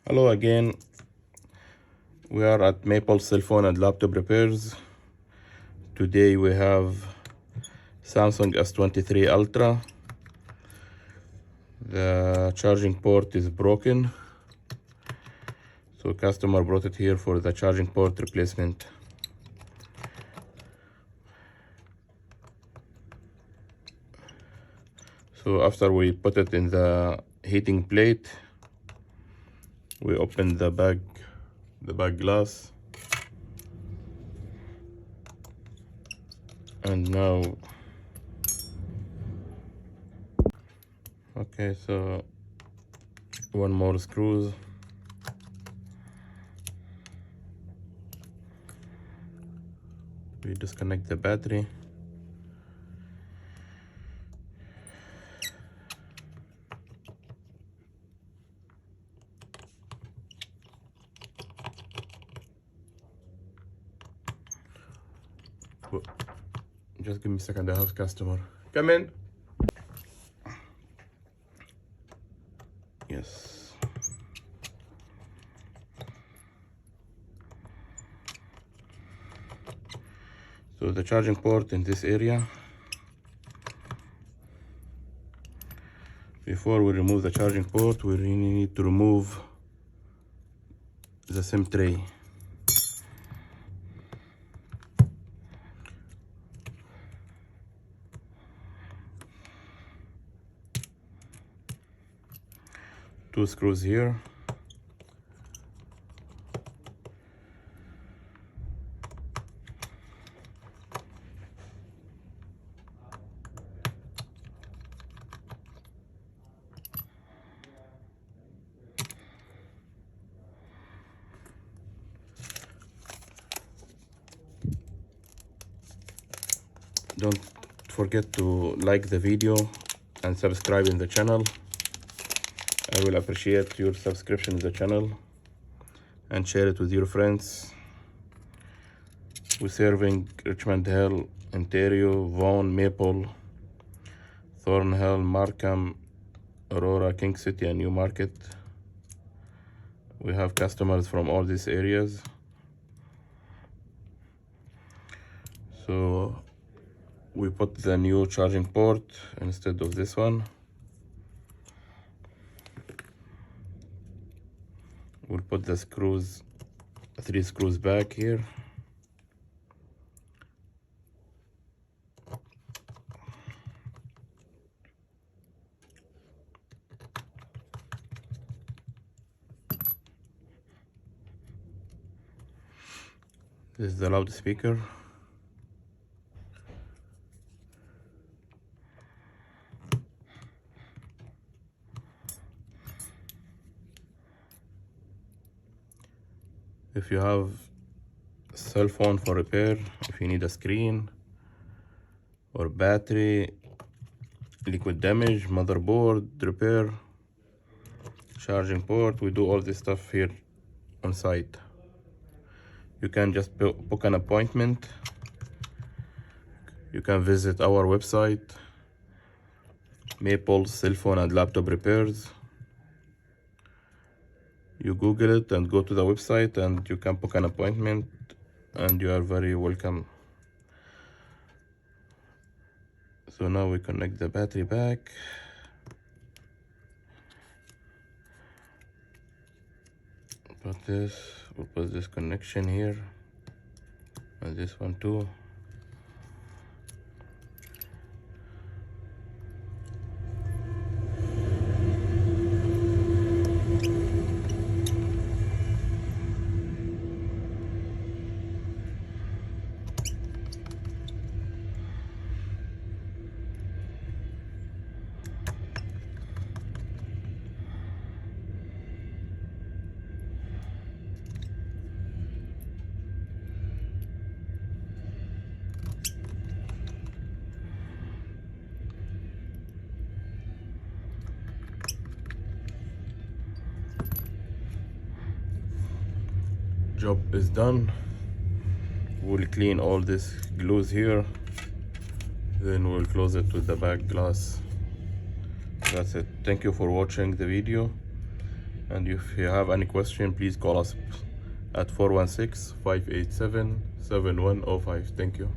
Hello again, we are at Maple Cell Phone and Laptop Repairs. Today we have Samsung S23 Ultra. The charging port is broken, so customer brought it here for the charging port replacement. So after we put it in the heating plate, we open the back glass, and now okay, so one more screws. We disconnect the battery. Just give me a second, I have customer. Come in. Yes. So the charging port in this area. Before we remove the charging port, we really need to remove the SIM tray. Two screws here. Don't forget to like the video and subscribe in the channel. I will appreciate your subscription to the channel, and share it with your friends. We're serving Richmond Hill, Ontario, Vaughan, Maple, Thornhill, Markham, Aurora, King City, and Newmarket. We have customers from all these areas. So we put the new charging port instead of this one. We'll put the screws, 3 screws back here. This is the loudspeaker. If you have a cell phone for repair, if you need a screen or battery, liquid damage, motherboard repair, charging port, we do all this stuff here on site. You can just book an appointment. You can visit our website, Maple Cell Phone and Laptop Repairs. You Google it and go to the website, and you can book an appointment, and you are very welcome. So now we connect the battery back. We'll put this connection here, and this one too. Job is done. We'll clean all this glues here, then we'll close it with the back glass. That's it. Thank you for watching the video, And if you have any question, please call us at 416-587-7105. Thank you.